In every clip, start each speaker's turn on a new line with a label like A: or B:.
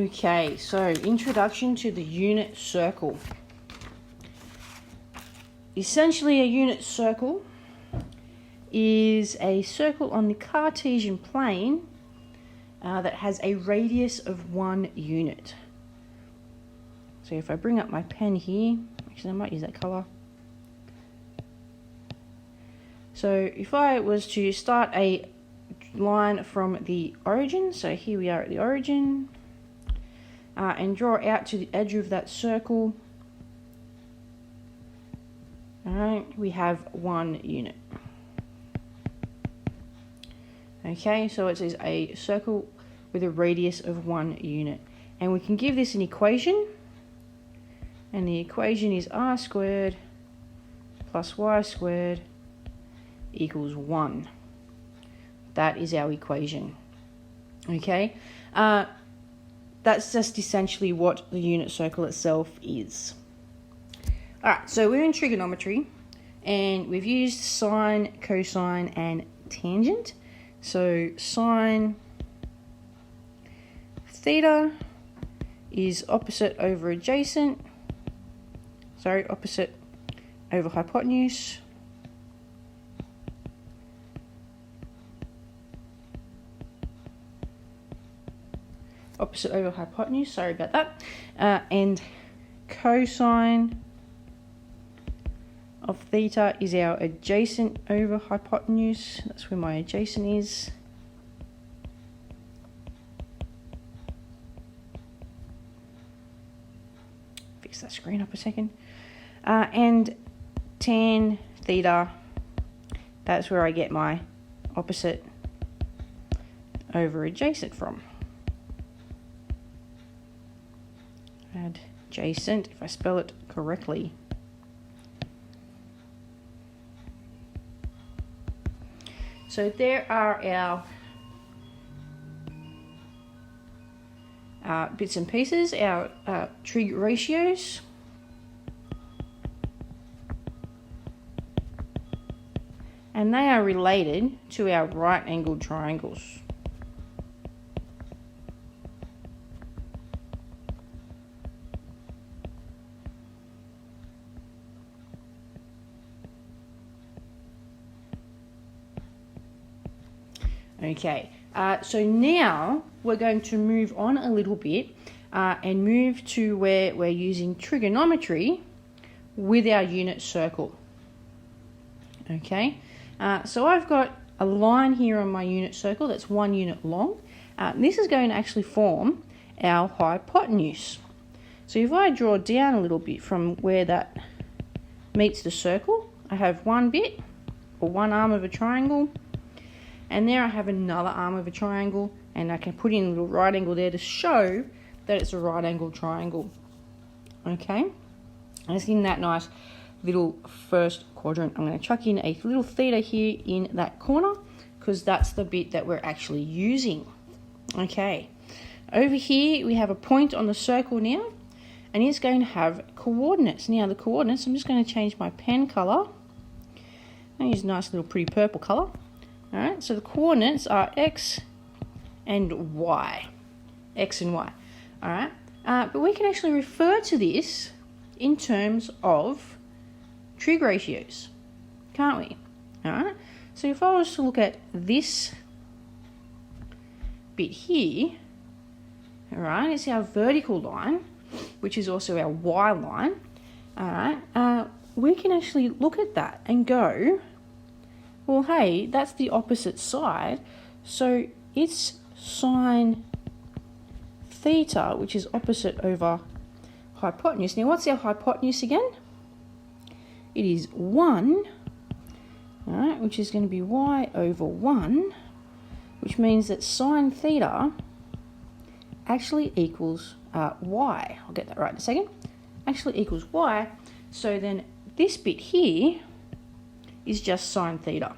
A: Okay, so introduction to the unit circle. Essentially, a unit circle is a circle on the Cartesian plane that has a radius of 1 unit. So if I bring up my pen here, actually I might use that colour. So if I was to start a line from the origin, so here we are at the origin, and draw out to the edge of that circle, alright, we have 1 unit. Okay, so it says a circle with a radius of 1 unit. And we can give this an equation, and the equation is r squared plus y squared equals 1. That is our equation. Okay, that's just essentially what the unit circle itself is. Alright, so we're in trigonometry, and we've used sine, cosine, and tangent. So sine theta is opposite over adjacent, opposite over hypotenuse. Opposite over hypotenuse, sorry about that. And cosine of theta is our adjacent over hypotenuse. That's where my adjacent is. Fix that screen up a second. And tan theta, that's where I get my opposite over adjacent from. Adjacent, if I spell it correctly. So there are our bits and pieces, our trig ratios. And they are related to our right-angled triangles. Okay, so now we're going to move on a little bit and move to where we're using trigonometry with our unit circle. Okay, so I've got a line here on my unit circle that's 1 unit long. This is going to actually form our hypotenuse. So if I draw down a little bit from where that meets the circle, I have one bit, or one arm of a triangle, and there I have another arm of a triangle, and I can put in a little right angle there to show that it's a right angle triangle. Okay, and it's in that nice little first quadrant. I'm going to chuck in a little theta here in that corner, because that's the bit that we're actually using. Okay, over here we have a point on the circle now, and it's going to have coordinates. Now the coordinates, I'm just going to change my pen colour. I use a nice little pretty purple colour. Alright, so the coordinates are x and y. X and y. Alright, but we can actually refer to this in terms of trig ratios, can't we? Alright, so if I was to look at this bit here, alright, it's our vertical line, which is also our y line. Alright, we can actually look at that and go, well, hey, that's the opposite side, so it's sine theta, which is opposite over hypotenuse. Now, what's our hypotenuse again? It is 1, all right, which is going to be y over 1, which means that sine theta actually equals y. I'll get that right in a second. Actually equals y, so then this bit here is just sine theta.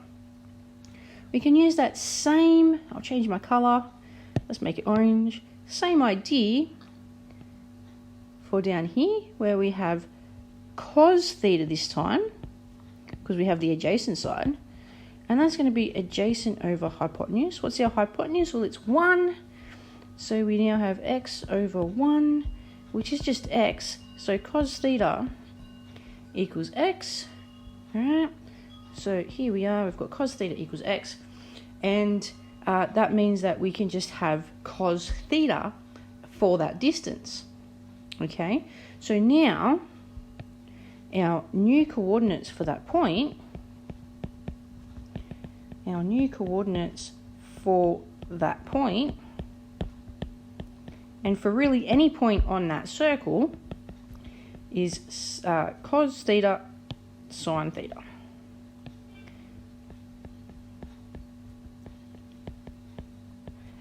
A: We can use that same, I'll change my colour, let's make it orange, same idea for down here where we have cos theta this time, because we have the adjacent side, and that's going to be adjacent over hypotenuse. What's our hypotenuse? Well, it's 1, So we now have x over 1, which is just x. So cos theta equals x. Alright, so here we are, we've got cos theta equals x. And that means that we can just have cos theta for that distance. Okay, so now our new coordinates for that point, and for really any point on that circle, is cos theta sine theta.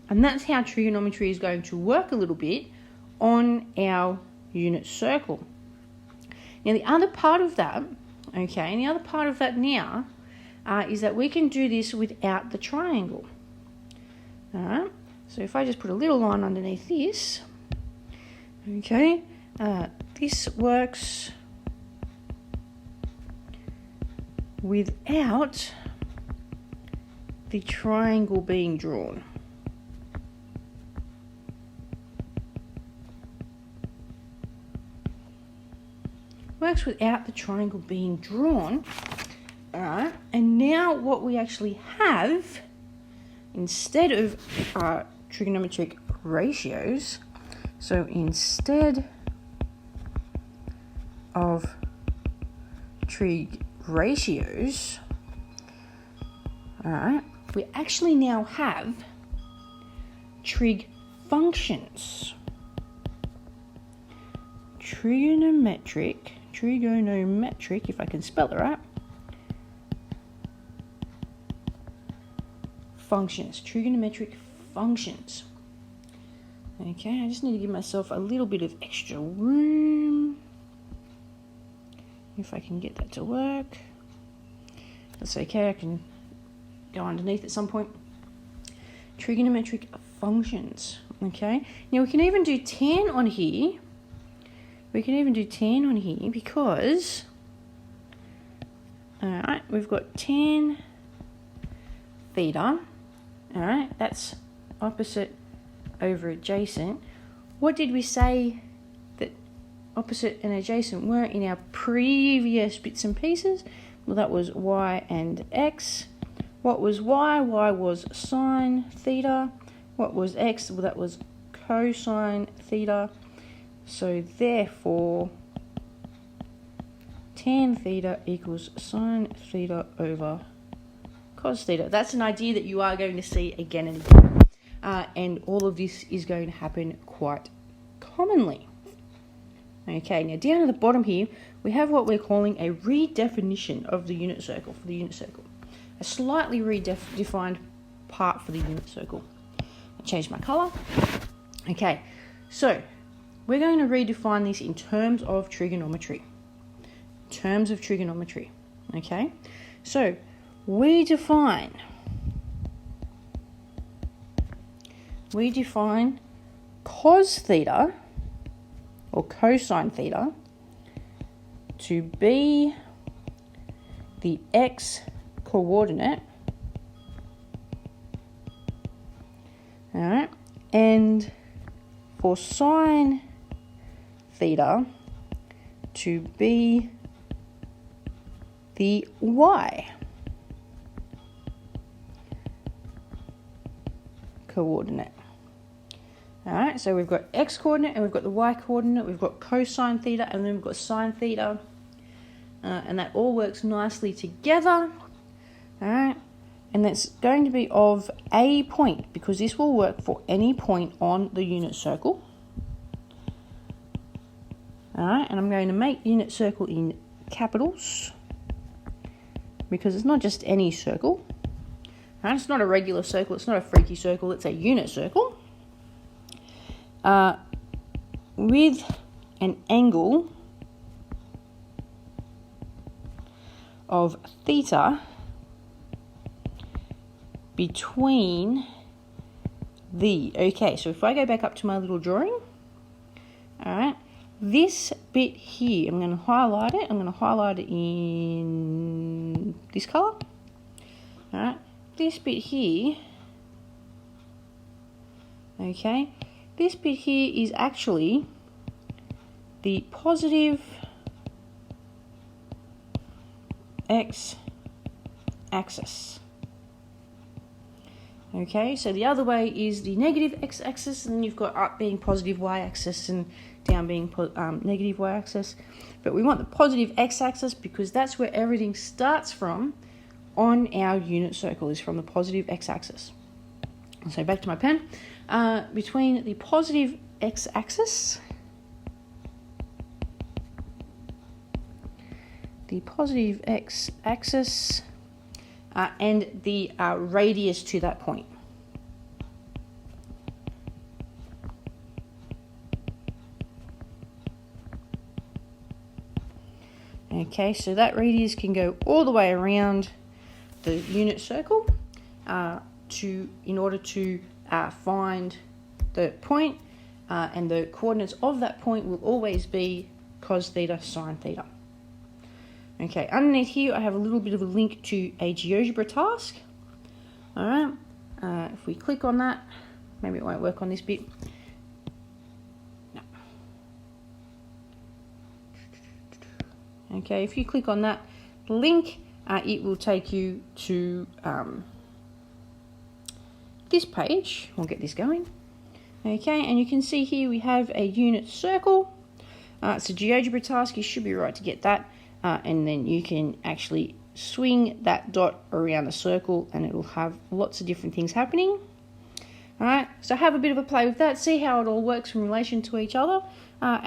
A: And that's how trigonometry is going to work a little bit on our unit circle. Now the other part of that, okay, and the other part of that now is that we can do this without the triangle. Alright, so if I just put a little line underneath this, okay, this works without the triangle being drawn. Works without the triangle being drawn. Alright, and now what we actually have, instead of trigonometric ratios, so instead of trig ratios, alright, we actually now have trig functions. Trigonometric, if I can spell it right, functions, trigonometric functions. Okay, I just need to give myself a little bit of extra room, if I can get that to work. That's okay, I can go underneath at some point. Trigonometric functions. Okay, now we can even do tan on here. Because, alright, we've got tan theta, alright, that's opposite over adjacent. What did we say that opposite and adjacent were in our previous bits and pieces? Well, that was y and x. What was y? Y was sine theta. What was x? Well, that was cosine theta. So therefore, tan theta equals sine theta over cos theta. That's an idea that you are going to see again and again. And all of this is going to happen quite commonly. Okay, now down at the bottom here, we have what we're calling a redefinition of the unit circle for the unit circle. A slightly redefined part for the unit circle. I changed my colour. Okay, so we're going to redefine this in terms of trigonometry. Okay? So, we define cos theta, or cosine theta, to be the x coordinate. Alright? And for sine theta to be the y coordinate. Alright, so we've got x coordinate and we've got the y coordinate, we've got cosine theta and then we've got sine theta, and that all works nicely together. Alright, and that's going to be of a point, because this will work for any point on the unit circle. Alright, and I'm going to make unit circle in capitals, because it's not just any circle. Alright, it's not a regular circle, it's not a freaky circle, it's a unit circle. With an angle of theta between the, okay, so if I go back up to my little drawing, alright, this bit here, I'm going to highlight it. I'm going to highlight it in this colour. Alright, this bit here, okay, this bit here is actually the positive x-axis. Okay, so the other way is the negative x-axis, and then you've got up being positive y-axis and down being negative y-axis. But we want the positive x-axis because that's where everything starts from on our unit circle, is from the positive x-axis. So back to my pen. Between the positive x-axis, and the radius to that point. Okay, so that radius can go all the way around the unit circle in order to find the point, and the coordinates of that point will always be cos theta sine theta. Okay, underneath here I have a little bit of a link to a GeoGebra task. Alright, if we click on that, maybe it won't work on this bit. No. Okay, if you click on that link, it will take you to this page. We'll get this going. Okay, and you can see here we have a unit circle. It's a GeoGebra task, you should be right to get that. And then you can actually swing that dot around the circle and it will have lots of different things happening. Alright, so have a bit of a play with that, see how it all works in relation to each other. And